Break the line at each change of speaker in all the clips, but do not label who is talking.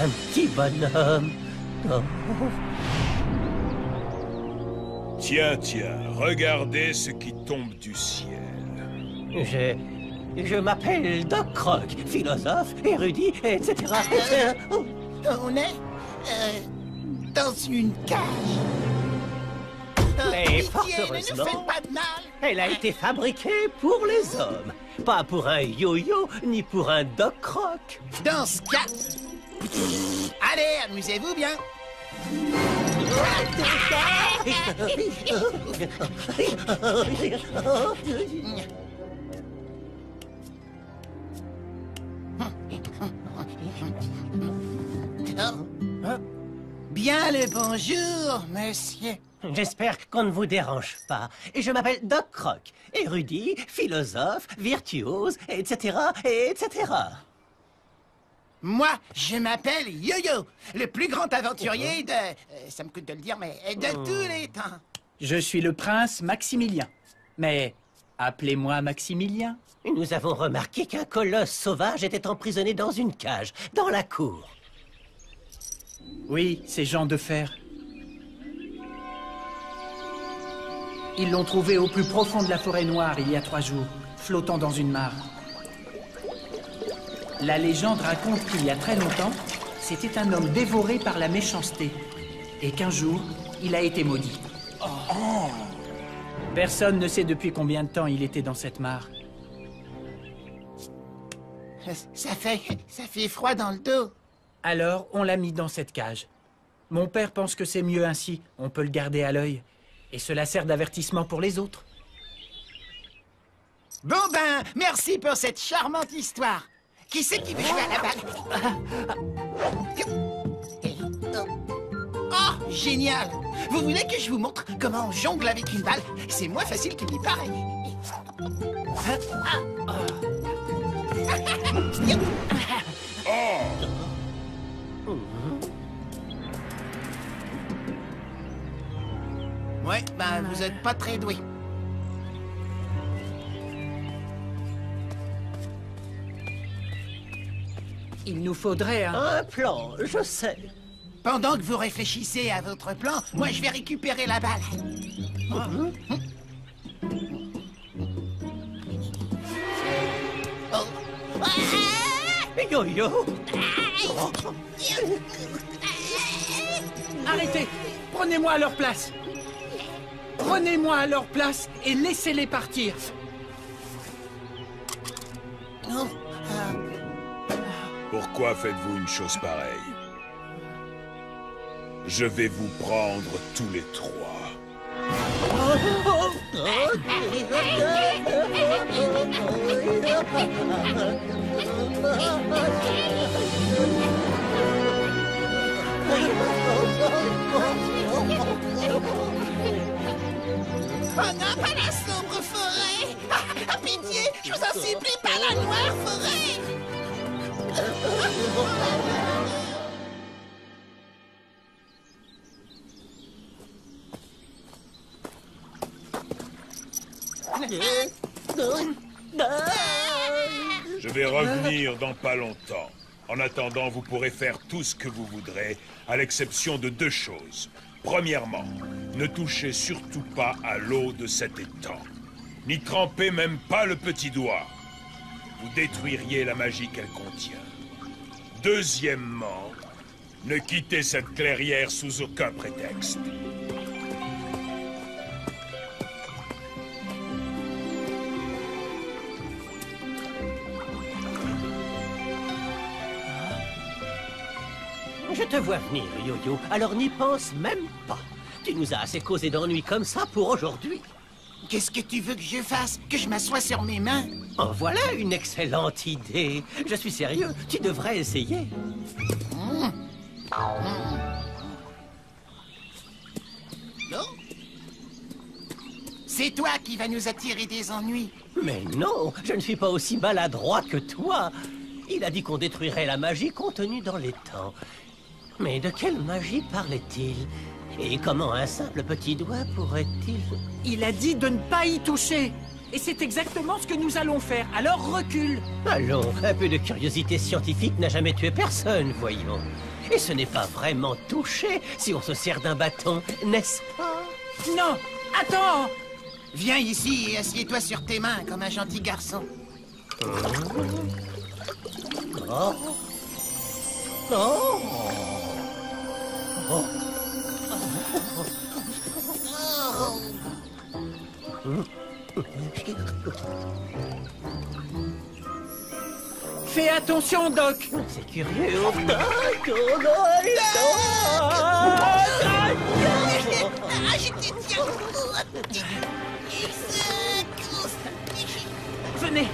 un petit bonhomme. Oh.
Tiens, tiens, regardez ce qui tombe du ciel.
Je m'appelle Doc Croc, philosophe, érudit, etc.
On est dans une cage.
Mais fort
Pitié, ne nous
heureusement,
faites pas de mal.
elle a été fabriquée pour les hommes. Pas pour un yo-yo, ni pour un Doc Croc.
Dans ce cas... Allez, amusez-vous bien. Bien le bonjour, monsieur.
J'espère qu'on ne vous dérange pas. Je m'appelle Doc Croc, érudit, philosophe, virtuose, etc., etc.
Moi, je m'appelle Yo-Yo, le plus grand aventurier de... ça me coûte de le dire, mais de tous les temps.
Je suis le prince Maximilien. Mais appelez-moi Maximilien.
Nous avons remarqué qu'un colosse sauvage était emprisonné dans une cage, dans la cour.
Oui, ces gens de fer. Ils l'ont trouvé au plus profond de la forêt noire il y a 3 jours, flottant dans une mare. La légende raconte qu'il y a très longtemps, c'était un homme dévoré par la méchanceté. Et qu'un jour, il a été maudit. Personne ne sait depuis combien de temps il était dans cette mare.
Ça fait froid dans le dos.
Alors, on l'a mis dans cette cage. Mon père pense que c'est mieux ainsi, on peut le garder à l'œil. Et cela sert d'avertissement pour les autres.
Bon ben, merci pour cette charmante histoire. Qui c'est qui veut jouer à la balle? Oh, génial! Vous voulez que je vous montre comment on jongle avec une balle? C'est moins facile qu'il n'y paraît. Ouais, ben vous êtes pas très doué.
Il nous faudrait
Un plan, je sais.
Pendant que vous réfléchissez à votre plan, moi je vais récupérer la balle. Oh.
Yo-yo.
Arrêtez! Prenez-moi à leur place! Prenez-moi à leur place et laissez-les partir!
Pourquoi faites-vous une chose pareille? Je vais vous prendre tous les 3.
Oh non, pas la sombre forêt! Ah, pitié, je vous en supplie, pas la noire forêt!
Je vais revenir dans pas longtemps. En attendant, vous pourrez faire tout ce que vous voudrez, à l'exception de 2 choses. Premièrement, ne touchez surtout pas à l'eau de cet étang. N'y trempez même pas le petit doigt. Vous détruiriez la magie qu'elle contient. Deuxièmement, ne quittez cette clairière sous aucun prétexte.
Je te vois venir, Yo-Yo, alors n'y pense même pas. Tu nous as assez causé d'ennuis comme ça pour aujourd'hui.
Qu'est-ce que tu veux que je fasse? Que je m'assoie sur mes mains?
En voilà une excellente idée. Je suis sérieux, tu devrais essayer.
Non? C'est toi qui vas nous attirer des ennuis.
Mais non, je ne suis pas aussi maladroit que toi. Il a dit qu'on détruirait la magie contenue dans l'étang. Mais de quelle magie parlait-il? Et comment un simple petit doigt pourrait-il...
Il a dit de ne pas y toucher. Et c'est exactement ce que nous allons faire. Alors recule.
Allons, un peu de curiosité scientifique n'a jamais tué personne, voyons. Et ce n'est pas vraiment touché si on se sert d'un bâton, n'est-ce pas?
Non, attends.
Viens ici et assieds-toi sur tes mains comme un gentil garçon.
Oh. Oh. Oh.
Fais attention, Doc.
C'est curieux.
Venez,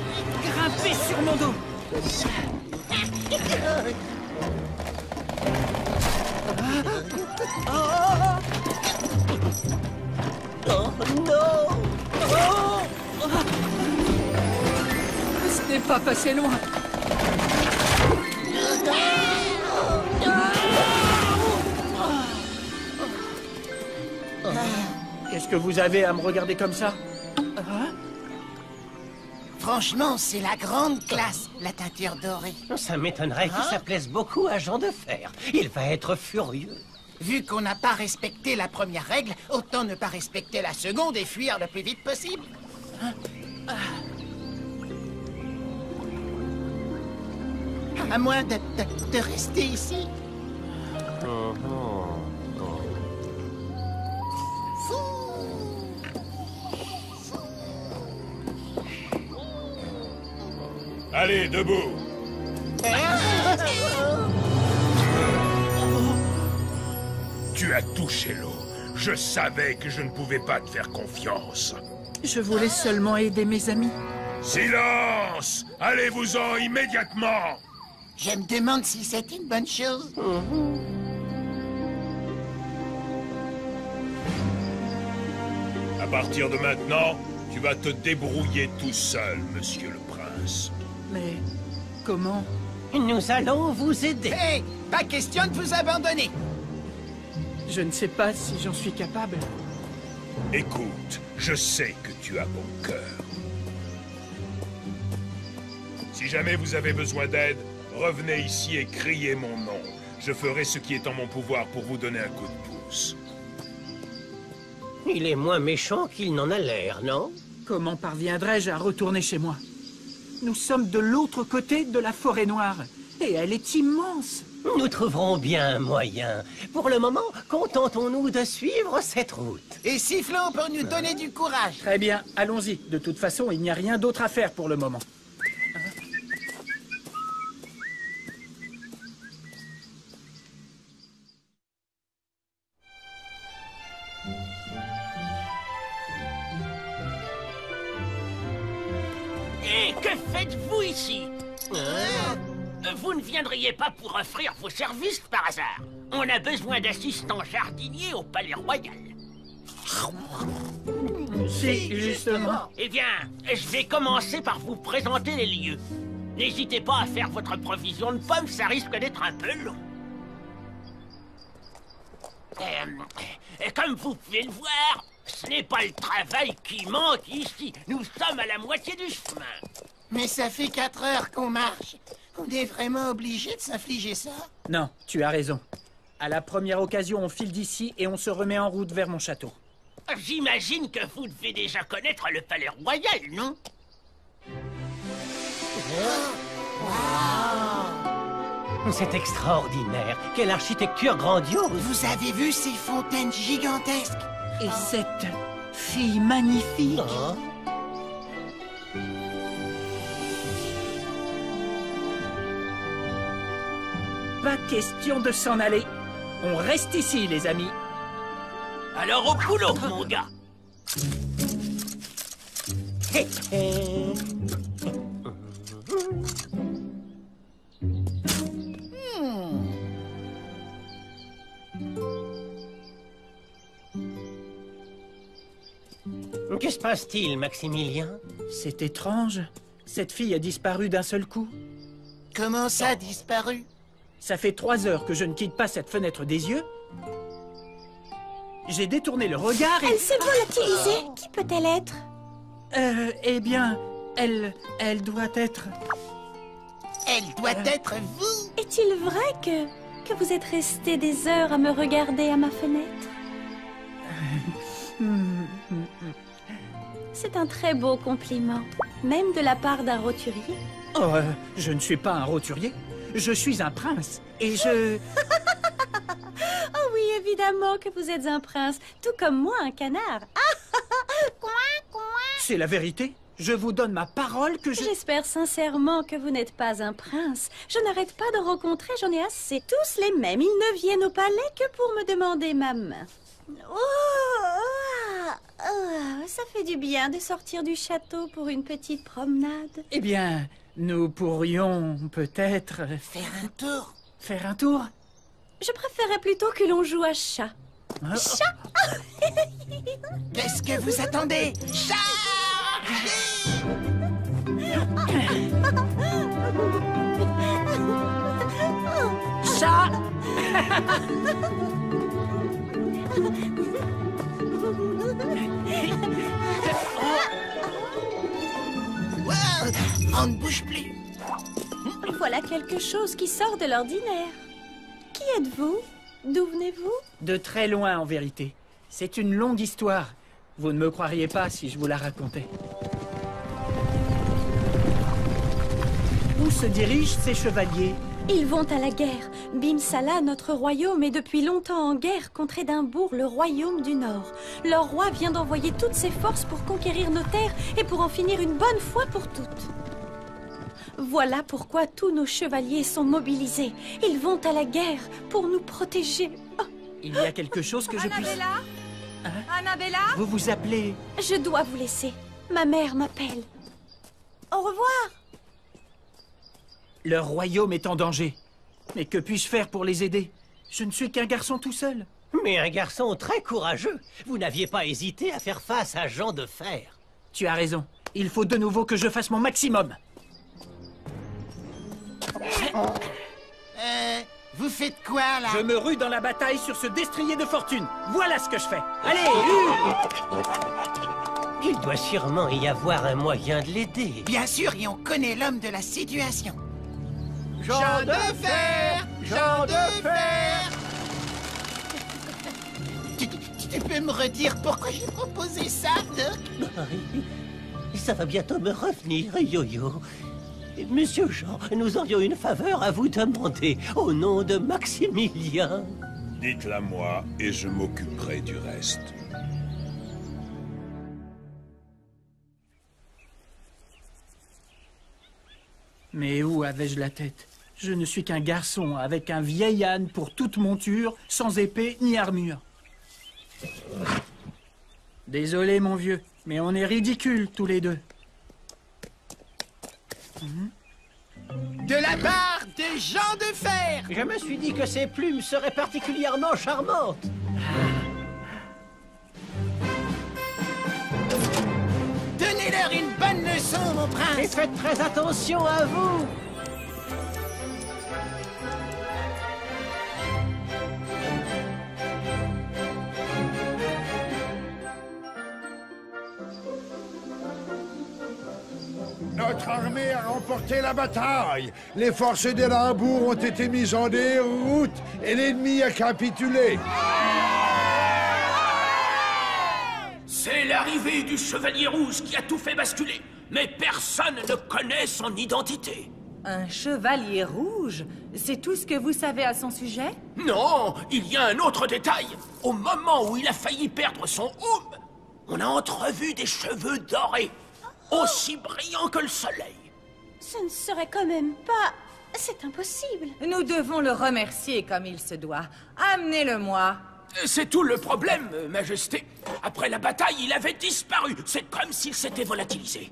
grimpez sur mon dos.
Oh non! Oh!
Ce n'est pas passé loin. Qu'est-ce que vous avez à me regarder comme ça?
Franchement, c'est la grande classe, la teinture dorée.
Ça m'étonnerait que ça plaise beaucoup à Jean de Fer. Il va être furieux.
Vu qu'on n'a pas respecté la première règle, autant ne pas respecter la seconde et fuir le plus vite possible. À moins de rester ici.
Allez, debout. Tu as touché l'eau. Je savais que je ne pouvais pas te faire confiance.
Je voulais seulement aider mes amis.
Silence! Allez-vous-en immédiatement!
Je me demande si c'est une bonne chose.
À partir de maintenant, tu vas te débrouiller tout seul, monsieur le prince.
Mais comment?
Nous allons vous aider.
Hé, pas question de vous abandonner.
Je ne sais pas si j'en suis capable.
Écoute, je sais que tu as bon cœur. Si jamais vous avez besoin d'aide, revenez ici et criez mon nom. Je ferai ce qui est en mon pouvoir pour vous donner un coup de pouce.
Il est moins méchant qu'il n'en a l'air, non?
Comment parviendrai-je à retourner chez moi? Nous sommes de l'autre côté de la forêt noire. Et elle est immense.
Nous trouverons bien un moyen. Pour le moment, contentons-nous de suivre cette route.
Et sifflons pour nous donner du courage.
Très bien, allons-y. De toute façon, il n'y a rien d'autre à faire pour le moment.
Et que faites-vous ici? Vous ne viendriez pas pour offrir vos services par hasard? On a besoin d'assistants jardiniers au Palais Royal.
Si, justement.
Eh bien, je vais commencer par vous présenter les lieux. N'hésitez pas à faire votre provision de pommes, ça risque d'être un peu long. Comme vous pouvez le voir, ce n'est pas le travail qui manque ici. Nous sommes à la moitié du chemin.
Mais ça fait 4 heures qu'on marche. On est vraiment obligé de s'infliger ça?
Non, tu as raison. À la première occasion, on file d'ici et on se remet en route vers mon château.
J'imagine que vous devez déjà connaître le Palais Royal, non?
C'est extraordinaire. Quelle architecture grandiose.
Vous avez vu ces fontaines gigantesques?
Et cette fille magnifique.
Hein?
Pas question de s'en aller. On reste ici, les amis.
Alors au boulot, mon gars.
Que se passe-t-il, Maximilien?
C'est étrange. Cette fille a disparu d'un seul coup.
Comment ça, disparu?
Ça fait 3 heures que je ne quitte pas cette fenêtre des yeux. J'ai détourné le regard et...
Elle s'est volatilisée. Qui peut-elle être?
Eh bien, elle doit être...
Elle doit être vous.
Est-il vrai que vous êtes resté des heures à me regarder à ma fenêtre? C'est un très beau compliment, même de la part d'un roturier.
Oh, je ne suis pas un roturier. Je suis un prince. Et je...
Oh oui, évidemment que vous êtes un prince, tout comme moi un canard.
C'est la vérité. Je vous donne ma parole que je...
J'espère sincèrement que vous n'êtes pas un prince. Je n'arrête pas de rencontrer, j'en ai assez. Tous les mêmes, ils ne viennent au palais que pour me demander ma main. Ça fait du bien de sortir du château pour une petite promenade.
Eh bien, nous pourrions peut-être...
Faire un tour.
Faire un tour?
Je préférerais plutôt que l'on joue à chat. Chat.
Qu'est-ce que vous attendez?
Chat.
Wow, on ne bouge plus.
Voilà quelque chose qui sort de l'ordinaire. Qui êtes-vous? D'où venez-vous?
De très loin, en vérité. C'est une longue histoire. Vous ne me croiriez pas si je vous la racontais. Où se dirigent ces chevaliers?
Ils vont à la guerre. Bimsala, notre royaume, est depuis longtemps en guerre contre Édimbourg, le royaume du Nord. Leur roi vient d'envoyer toutes ses forces pour conquérir nos terres et pour en finir une bonne fois pour toutes. Voilà pourquoi tous nos chevaliers sont mobilisés. Ils vont à la guerre pour nous protéger. Oh,
Il y a quelque chose que je puisse...
Annabella?
Hein?
Annabella?
Vous vous appelez...
je dois vous laisser. Ma mère m'appelle. Au revoir.
Leur royaume est en danger. Mais que puis-je faire pour les aider? Je ne suis qu'un garçon tout seul.
Mais un garçon très courageux. Vous n'aviez pas hésité à faire face à Jean de Fer.
Tu as raison. Il faut de nouveau que je fasse mon maximum.
Vous faites quoi, là?
Je me rue dans la bataille sur ce destrier de fortune. Voilà ce que je fais. Allez,
Il doit sûrement y avoir un moyen de l'aider.
Bien sûr, et on connaît l'homme de la situation.
Jean de Fer! Jean de Fer!
Tu peux me redire pourquoi j'ai proposé ça, Doc?
Ça va bientôt me revenir, Yo-Yo. Monsieur Jean, nous aurions une faveur à vous demander, au nom de Maximilien.
Dites-la moi et je m'occuperai du reste.
Mais où avais-je la tête? Je ne suis qu'un garçon avec un vieil âne pour toute monture, sans épée ni armure. Désolé, mon vieux, mais on est ridicules tous les deux.
De la part de Jean de Fer!
Je me suis dit que ces plumes seraient particulièrement charmantes.
Donnez-leur une bonne leçon, mon
Et
prince!
faites très attention à vous.
Notre armée a remporté la bataille. Les forces d'Édimbourg ont été mises en déroute et l'ennemi a capitulé.
C'est l'arrivée du Chevalier Rouge qui a tout fait basculer. Mais personne ne connaît son identité.
Un chevalier rouge? C'est tout ce que vous savez à son sujet?
Non, il y a un autre détail. Au moment où il a failli perdre son houm, on a entrevu des cheveux dorés, aussi brillants que le soleil.
Ce ne serait quand même pas... C'est impossible.
Nous devons le remercier comme il se doit. Amenez-le-moi.
C'est tout le problème, Majesté. Après la bataille, il avait disparu. C'est comme s'il s'était volatilisé.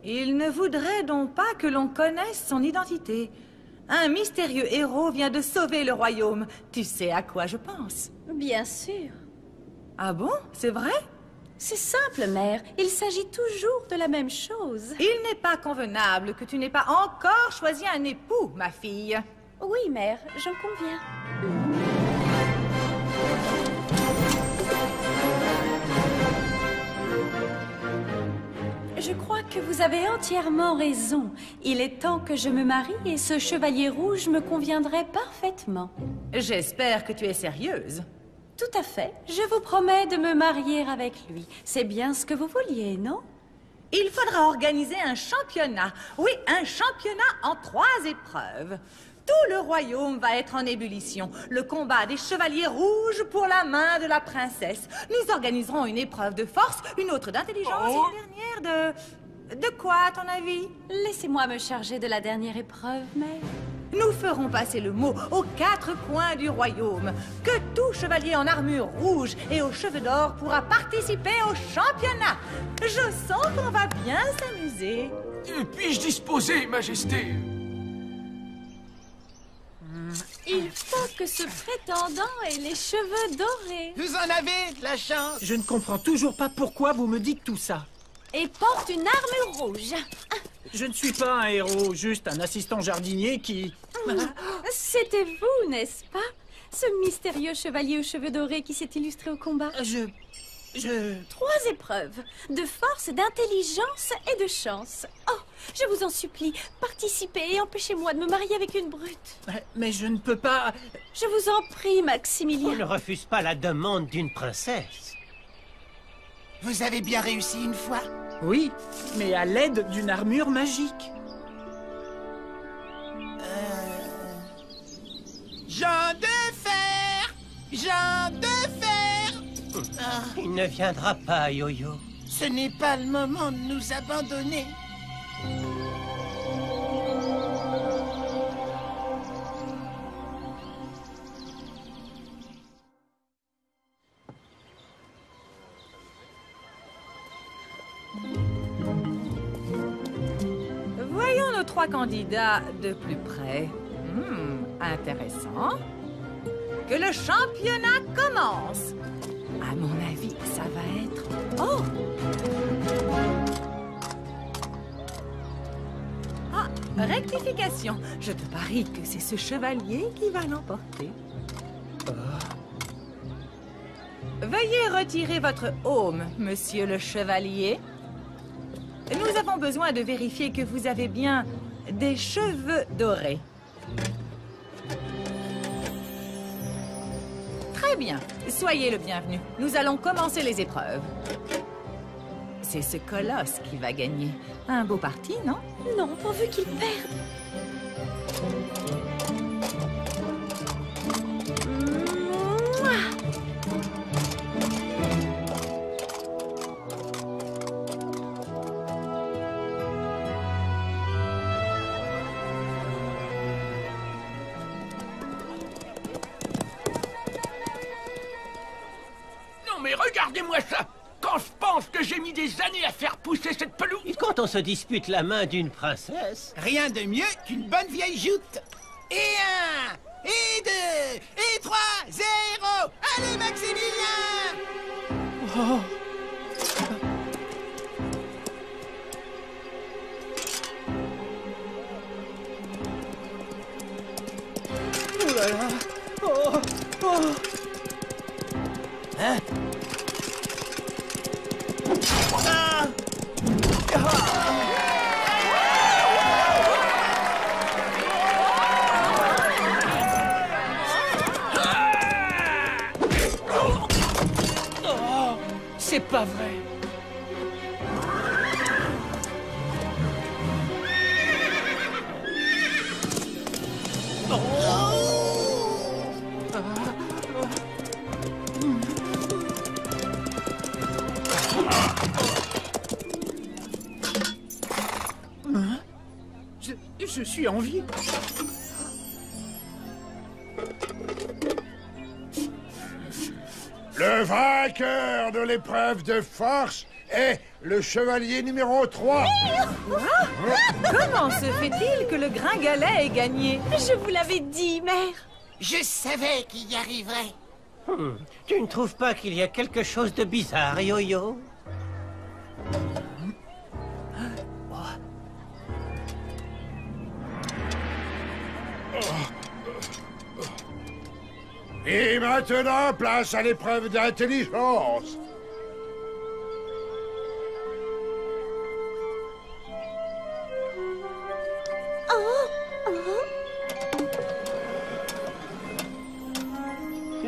Il ne voudrait donc pas que l'on connaisse son identité. Un mystérieux héros vient de sauver le royaume. Tu sais à quoi je pense?
Bien sûr.
Ah bon? C'est vrai?
C'est simple, mère. Il s'agit toujours de la même chose.
Il n'est pas convenable que tu n'aies pas encore choisi un époux, ma fille.
Oui, mère, j'en conviens. Je crois que vous avez entièrement raison. Il est temps que je me marie et ce chevalier rouge me conviendrait parfaitement.
J'espère que tu es sérieuse.
Tout à fait. Je vous promets de me marier avec lui. C'est bien ce que vous vouliez, non?
Il faudra organiser un championnat. Oui, un championnat en 3 épreuves. Tout le royaume va être en ébullition. Le combat des chevaliers rouges pour la main de la princesse. Nous organiserons une épreuve de force, une autre d'intelligence et une dernière de... De quoi, à ton avis?
Laissez-moi me charger de la dernière épreuve, mère.
Nous ferons passer le mot aux 4 coins du royaume que tout chevalier en armure rouge et aux cheveux d'or pourra participer au championnat. Je sens qu'on va bien s'amuser.
Puis-je disposer, Majesté?
Il faut que ce prétendant ait les cheveux dorés.
Vous en avez de la chance.
Je ne comprends toujours pas pourquoi vous me dites tout ça.
Et porte une armure rouge.
Je ne suis pas un héros, juste un assistant jardinier qui...
C'était vous, n'est-ce pas? Ce mystérieux chevalier aux cheveux dorés qui s'est illustré au combat. 3 épreuves, de force, d'intelligence et de chance. Oh, je vous en supplie, participez et empêchez-moi de me marier avec une brute.
Mais je ne peux pas...
Je vous en prie, Maximilien.
On ne refuse pas la demande d'une princesse.
Vous avez bien réussi une fois.
Oui, mais à l'aide d'une armure magique.
Jean de fer! Jean de fer!
Il ne viendra pas, Yo-Yo.
Ce n'est pas le moment de nous abandonner.
Voyons nos 3 candidats de plus près. Intéressant. Que le championnat commence. À mon avis, ça va être... Oh! Ah, rectification. Je te parie que c'est ce chevalier qui va l'emporter. Veuillez retirer votre aume, monsieur le chevalier. Nous avons besoin de vérifier que vous avez bien des cheveux dorés. Très bien. Soyez le bienvenu. Nous allons commencer les épreuves. C'est ce colosse qui va gagner. Un beau parti, non?
Non, pourvu qu'il perde.
Mais regardez-moi ça! Quand je pense que j'ai mis des années à faire pousser cette pelouse!
Et quand on se dispute la main d'une princesse...
Rien de mieux qu'une bonne vieille joute. Et 1, et 2, et 3, 0. Allez, Maximilien!
Oh. Oh là là. Oh. Oh.
Hein? Ah!
Oh, c'est pas vrai. Je suis en vie.
Le vainqueur de l'épreuve de force est le chevalier numéro 3.
Comment se fait-il que le gringalet ait gagné?
Je vous l'avais dit, mère.
Je savais qu'il y arriverait.
Tu ne trouves pas qu'il y a quelque chose de bizarre, Yo-Yo?
Et maintenant, place à l'épreuve d'intelligence.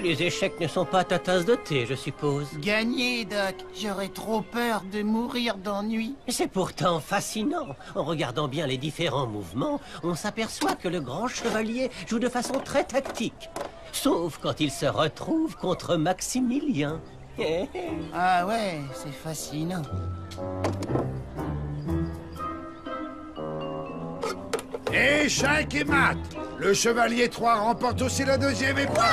Les échecs ne sont pas ta tasse de thé, je suppose.
Gagné, Doc. J'aurais trop peur de mourir d'ennui.
C'est pourtant fascinant. En regardant bien les différents mouvements, on s'aperçoit que le grand chevalier joue de façon très tactique. Sauf quand il se retrouve contre Maximilien.
Ah ouais, c'est fascinant.
Échec et mat. Le chevalier 3 remporte aussi la deuxième épreuve.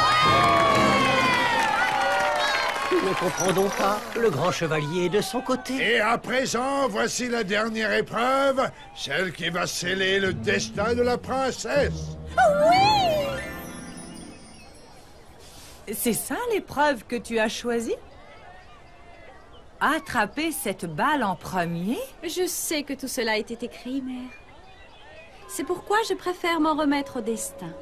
Nous ne comprenons pas. Le grand chevalier est de son côté.
Et à présent, voici la dernière épreuve, celle qui va sceller le destin de la princesse.
C'est ça l'épreuve que tu as choisie? Attraper cette balle en premier?
Je sais que tout cela a été écrit, mère. C'est pourquoi je préfère m'en remettre au destin.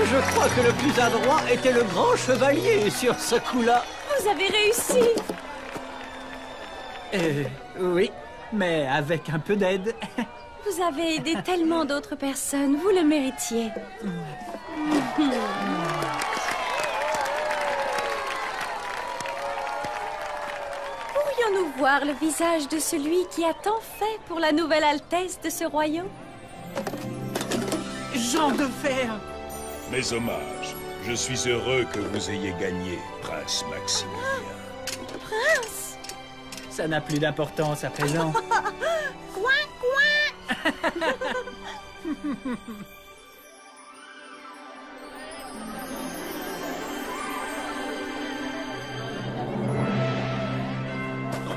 Je crois que le plus adroit était le grand chevalier sur ce coup-là.
Vous avez réussi!
Oui, mais avec un peu d'aide.
Vous avez aidé tellement d'autres personnes, vous le méritiez. Pourrions-nous voir le visage de celui qui a tant fait pour la nouvelle altesse de ce royaume?
Jean de Fer!
Mes hommages. Je suis heureux que vous ayez gagné, prince Maximilien.
Prince!
Ça n'a plus d'importance à présent.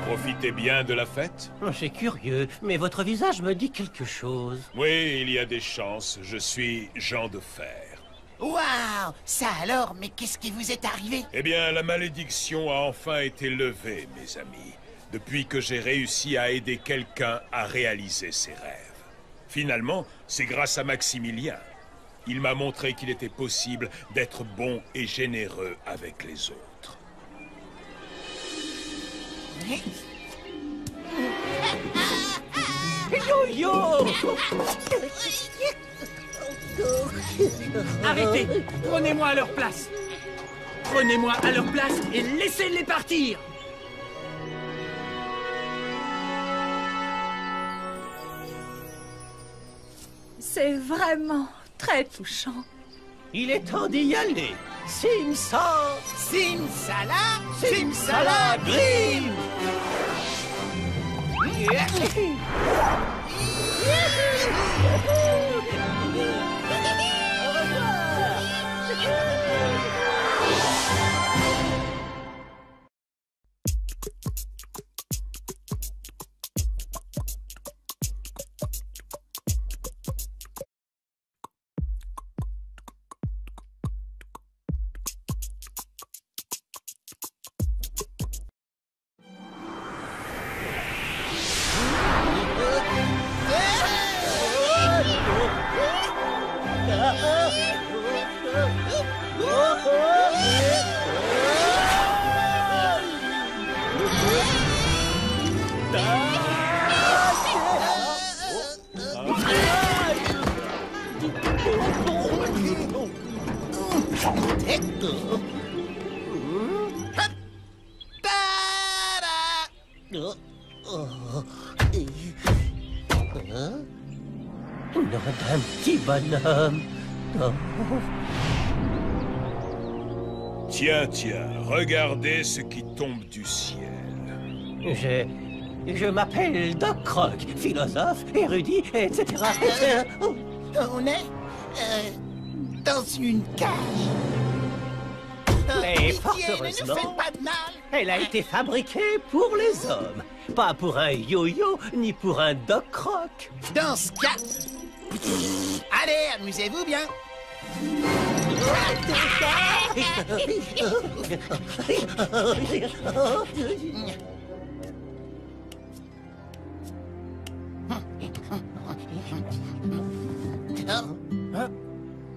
Profitez bien de la fête.
C'est curieux, mais votre visage me dit quelque chose.
Oui, il y a des chances. Je suis Jean de Fer.
Waouh! Ça alors, mais qu'est-ce qui vous est arrivé?
Eh bien, la malédiction a enfin été levée, mes amis, depuis que j'ai réussi à aider quelqu'un à réaliser ses rêves. Finalement, c'est grâce à Maximilien. Il m'a montré qu'il était possible d'être bon et généreux avec les autres.
Yo-yo!
Arrêtez! Prenez-moi à leur place! Prenez-moi à leur place et laissez-les partir!
C'est vraiment très touchant.
Il est temps d'y aller. Simsa!
Simsala!
Simsala Grim! Nom d'un petit bonhomme. Oh.
Tiens, tiens, regardez ce qui tombe du ciel.
Je m'appelle Doc Croc, philosophe, érudit, etc. Oh.
On est dans une cage.
Mais fort
Pitié, ne nous
heureusement,
faites pas de mal.
elle a été fabriquée pour les hommes. Pas pour un yo-yo, ni pour un Doc Croc.
Dans ce cas... Allez, amusez-vous bien.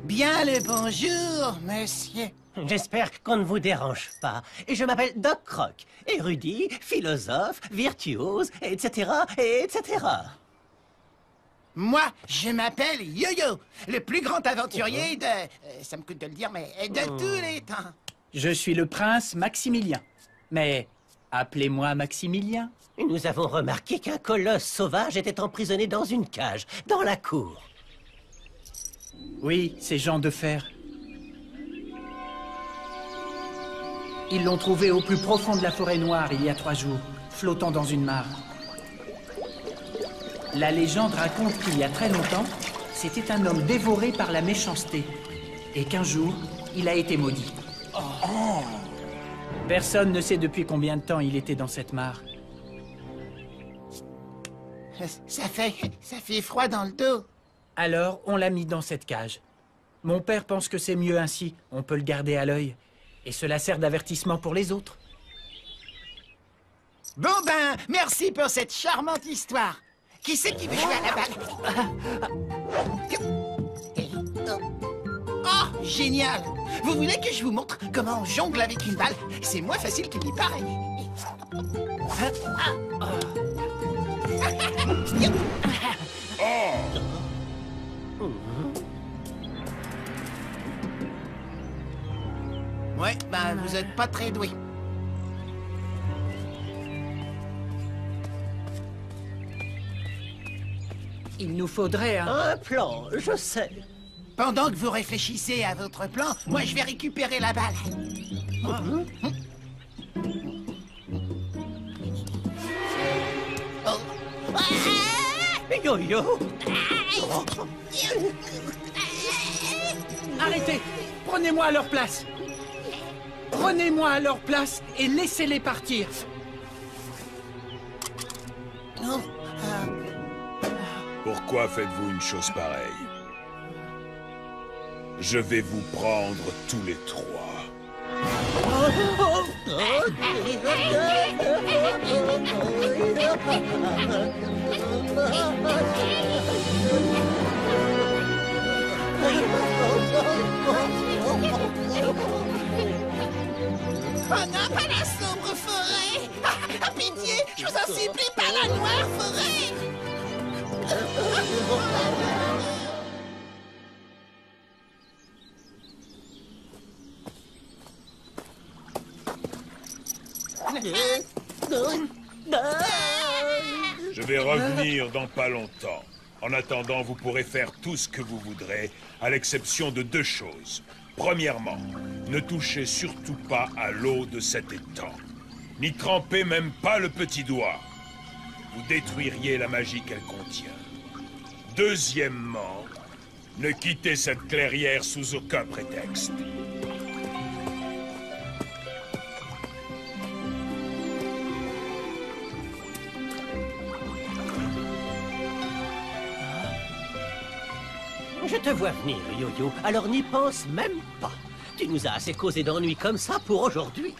Bien le bonjour, monsieur.
J'espère qu'on ne vous dérange pas. Et je m'appelle Doc Croc, érudit, philosophe, virtuose, etc., etc.
Moi, je m'appelle Yo-Yo, le plus grand aventurier de... ça me coûte de le dire, mais de tous les temps.
Je suis le prince Maximilien. Mais appelez-moi Maximilien.
Nous avons remarqué qu'un colosse sauvage était emprisonné dans une cage, dans la cour.
Oui, ces gens de fer. Ils l'ont trouvé au plus profond de la forêt noire il y a 3 jours, flottant dans une mare. La légende raconte qu'il y a très longtemps, c'était un homme dévoré par la méchanceté. Et qu'un jour, il a été maudit. Personne ne sait depuis combien de temps il était dans cette mare.
Ça fait froid dans le dos.
Alors, on l'a mis dans cette cage. Mon père pense que c'est mieux ainsi, on peut le garder à l'œil. Et cela sert d'avertissement pour les autres.
Bon ben, merci pour cette charmante histoire. Qui c'est qui veut jouer à la balle? Oh, génial! Vous voulez que je vous montre comment on jongle avec une balle? C'est moins facile qu'il n'y paraît. Ouais, ben vous êtes pas très doué.
Il nous faudrait un...
Un plan, je sais.
Pendant que vous réfléchissez à votre plan, moi je vais récupérer la balle.
Yo-yo!
Arrêtez! Prenez-moi à leur place! Prenez-moi à leur place et laissez-les partir!
Pourquoi faites-vous une chose pareille? Je vais vous prendre tous les 3.
Oh non, pas la sombre forêt! Ah, pitié, je vous en supplie, pas la noire forêt!
Je vais revenir dans pas longtemps. En attendant, vous pourrez faire tout ce que vous voudrez, à l'exception de 2 choses. Premièrement, ne touchez surtout pas à l'eau de cet étang. N'y trempez même pas le petit doigt. Vous détruiriez la magie qu'elle contient. Deuxièmement, ne quittez cette clairière sous aucun prétexte.
Je te vois venir, Yo-Yo, alors n'y pense même pas. Tu nous as assez causé d'ennuis comme ça pour aujourd'hui.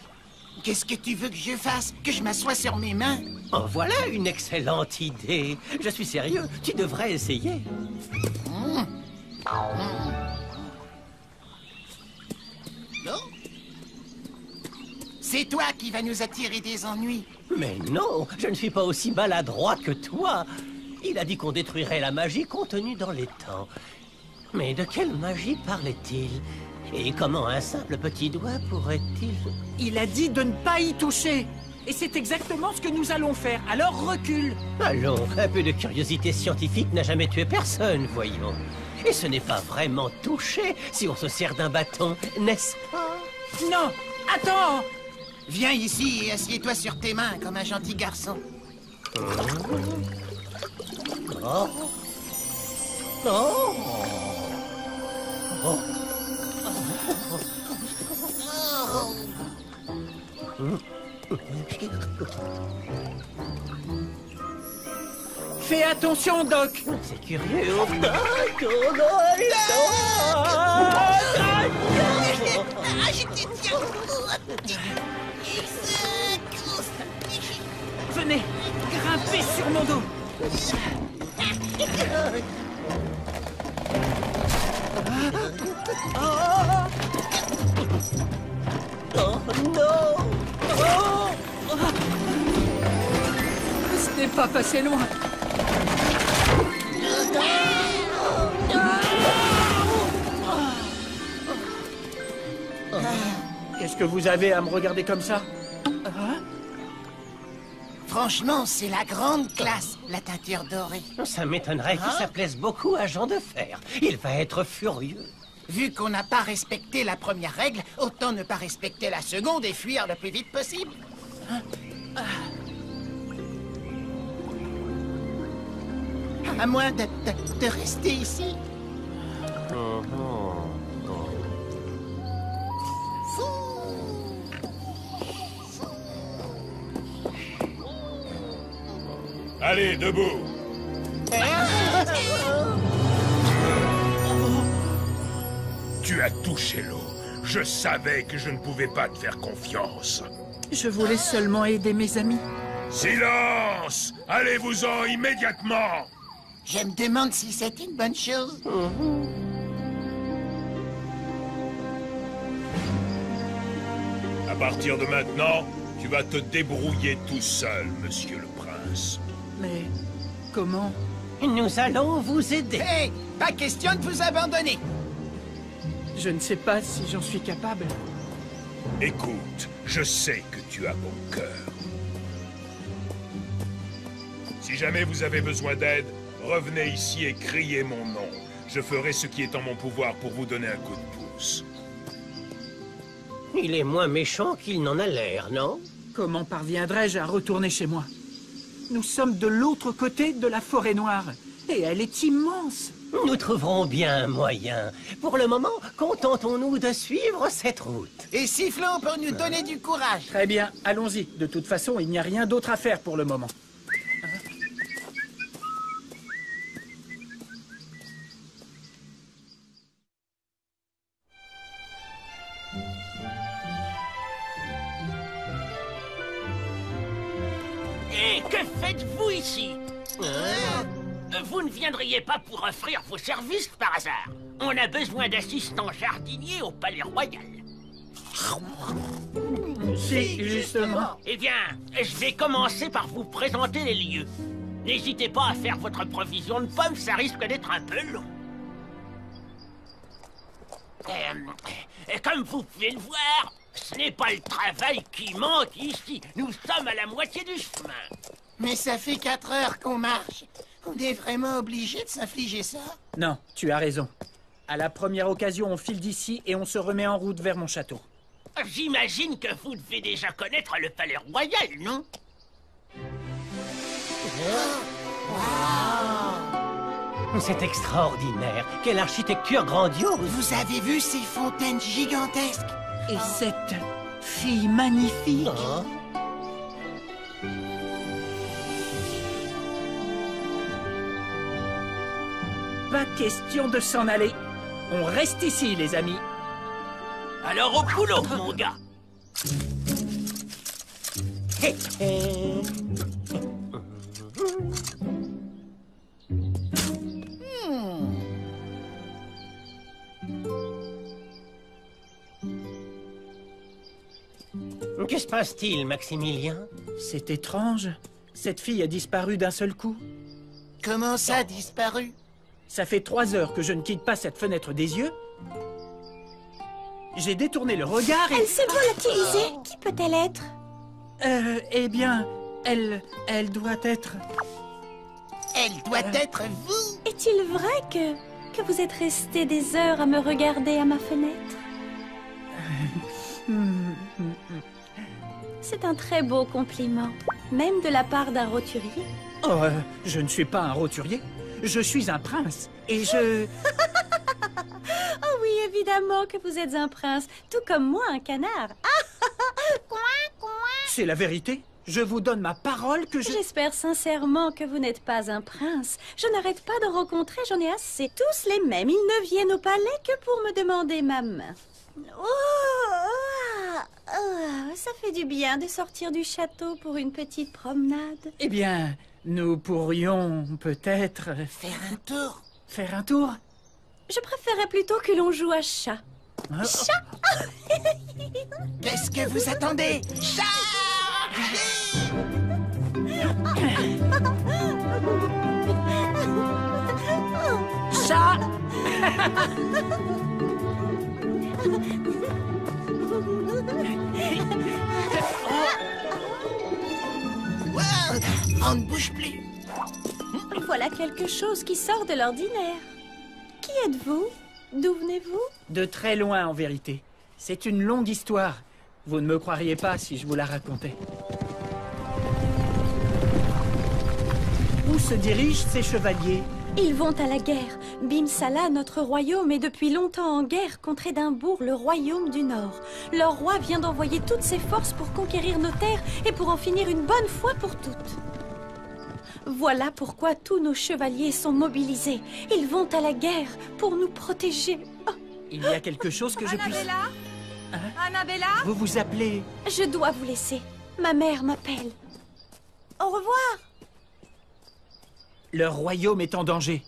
Qu'est-ce que tu veux que je fasse? Que je m'assoie sur mes mains?
En voilà une excellente idée. Je suis sérieux, tu devrais essayer.
Non? C'est toi qui vas nous attirer des ennuis.
Mais non, je ne suis pas aussi maladroit que toi. Il a dit qu'on détruirait la magie contenue dans l'étang. Mais de quelle magie parlait-il? Et comment un simple petit doigt pourrait-il...
Il a dit de ne pas y toucher. Et c'est exactement ce que nous allons faire. Alors recule.
Allons, un peu de curiosité scientifique n'a jamais tué personne, voyons. Et ce n'est pas vraiment toucher si on se sert d'un bâton, n'est-ce pas?
Non, attends.
Viens ici et assieds-toi sur tes mains comme un gentil garçon.
Oh. Oh. Oh.
Fais attention, Doc.
C'est curieux.
Venez, grimpez sur mon dos.
Oh non! Oh!
Ce n'est pas passé loin. Qu'est-ce que vous avez à me regarder comme ça?
Franchement, c'est la grande classe, la teinture dorée.
Ça m'étonnerait que ça plaise beaucoup à Jean de Fer. Il va être furieux.
Vu qu'on n'a pas respecté la première règle, autant ne pas respecter la seconde et fuir le plus vite possible. À moins de rester ici.
Allez, debout. Tu as touché l'eau. Je savais que je ne pouvais pas te faire confiance.
Je voulais seulement aider mes amis.
Silence! Allez-vous-en immédiatement!
Je me demande si c'est une bonne chose.
À partir de maintenant, tu vas te débrouiller tout seul, monsieur le prince.
Mais comment?
Nous allons vous aider.
Hé, pas question de vous abandonner.
Je ne sais pas si j'en suis capable.
Écoute, je sais que tu as bon cœur. Si jamais vous avez besoin d'aide, revenez ici et criez mon nom. Je ferai ce qui est en mon pouvoir pour vous donner un coup de pouce.
Il est moins méchant qu'il n'en a l'air, non?
Comment parviendrai-je à retourner chez moi? Nous sommes de l'autre côté de la forêt noire. Et elle est immense.
Nous trouverons bien un moyen. Pour le moment, contentons-nous de suivre cette route.
Et sifflons pour nous donner du courage.
Très bien, allons-y. De toute façon, il n'y a rien d'autre à faire pour le moment.
Et que faites-vous ici? Vous ne viendriez pas pour offrir vos services par hasard? On a besoin d'assistants jardiniers au palais royal.
Si, justement.
Eh bien, je vais commencer par vous présenter les lieux. N'hésitez pas à faire votre provision de pommes, ça risque d'être un peu long. Comme vous pouvez le voir, ce n'est pas le travail qui manque ici. Nous sommes à la moitié du chemin.
Mais ça fait 4 heures qu'on marche. On est vraiment obligé de s'infliger ça?
Non, tu as raison. À la première occasion, on file d'ici et on se remet en route vers mon château.
J'imagine que vous devez déjà connaître le palais royal, non?
C'est extraordinaire. Quelle architecture grandiose.
Vous avez vu ces fontaines gigantesques?
Et cette fille magnifique.
Oh.
Pas question de s'en aller. On reste ici, les amis.
Alors au boulot, mon gars.
Que se passe-t-il, Maximilien?
C'est étrange. Cette fille a disparu d'un seul coup.
Comment ça, disparu?
Ça fait 3 heures que je ne quitte pas cette fenêtre des yeux. J'ai détourné le regard et...
Elle s'est volatilisée. Qui peut-elle être?
Eh bien, elle doit être...
Elle doit être vous.
Est-il vrai que vous êtes resté des heures à me regarder à ma fenêtre? C'est un très beau compliment, même de la part d'un roturier.
Oh, je ne suis pas un roturier. Je suis un prince, et je...
Oh oui, évidemment que vous êtes un prince, tout comme moi un canard.
C'est la vérité. Je vous donne ma parole que je...
J'espère sincèrement que vous n'êtes pas un prince. Je n'arrête pas de rencontrer, j'en ai assez. Tous les mêmes, ils ne viennent au palais que pour me demander ma main. Ça fait du bien de sortir du château pour une petite promenade.
Eh bien, nous pourrions peut-être...
Faire un tour.
Faire un tour?
Je préférerais plutôt que l'on joue à chat. Chat.
Qu'est-ce que vous attendez?
Chat.
Wow, on ne bouge plus.
Voilà quelque chose qui sort de l'ordinaire. Qui êtes-vous? D'où venez-vous?
De très loin, en vérité. C'est une longue histoire. Vous ne me croiriez pas si je vous la racontais. Où se dirigent ces chevaliers?
Ils vont à la guerre. Bimsala, notre royaume, est depuis longtemps en guerre contre Édimbourg, le royaume du Nord. Leur roi vient d'envoyer toutes ses forces pour conquérir nos terres et pour en finir une bonne fois pour toutes. Voilà pourquoi tous nos chevaliers sont mobilisés. Ils vont à la guerre pour nous protéger. Oh.
Il y a quelque chose que je puisse...
Annabella?
Hein?
Annabella?
Vous vous appelez...
Je dois vous laisser. Ma mère m'appelle. Au revoir.
Leur royaume est en danger.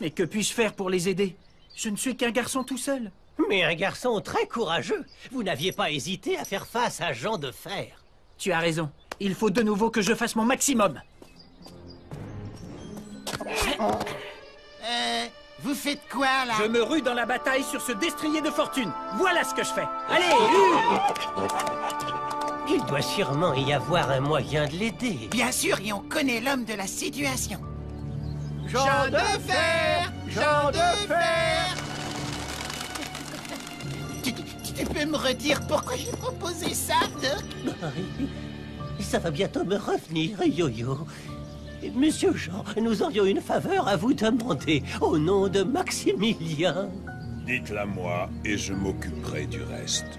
Mais que puis-je faire pour les aider? Je ne suis qu'un garçon tout seul.
Mais un garçon très courageux. Vous n'aviez pas hésité à faire face à Jean de Fer.
Tu as raison. Il faut de nouveau que je fasse mon maximum.
Vous faites quoi, là?
Je me rue dans la bataille sur ce destrier de fortune. Voilà ce que je fais. Allez,
Il doit sûrement y avoir un moyen de l'aider.
Bien sûr, et on connaît l'homme de la situation.
Jean de Fer! Jean de Fer!
Tu peux me redire pourquoi j'ai proposé ça, Doc?
Ça va bientôt me revenir, Yo-Yo. Monsieur Jean, nous aurions une faveur à vous demander, au nom de Maximilien.
Dites-la moi et je m'occuperai du reste.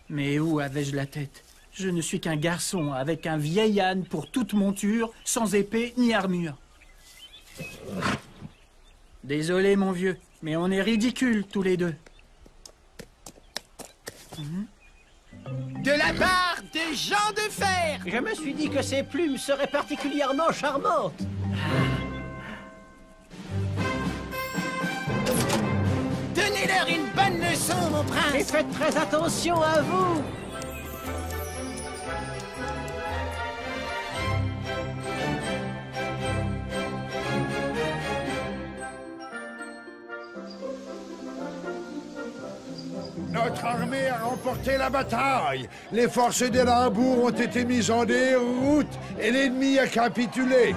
Mais où avais-je la tête? Je ne suis qu'un garçon avec un vieil âne pour toute monture, sans épée ni armure. Désolé, mon vieux, mais on est ridicules tous les deux.
De la part de Jean de Fer!
Je me suis dit que ces plumes seraient particulièrement charmantes.
Donnez-leur une bonne leçon, mon prince!
Et faites très attention à vous.
Notre armée a remporté la bataille. Les forces d'Édimbourg ont été mises en déroute et l'ennemi a capitulé.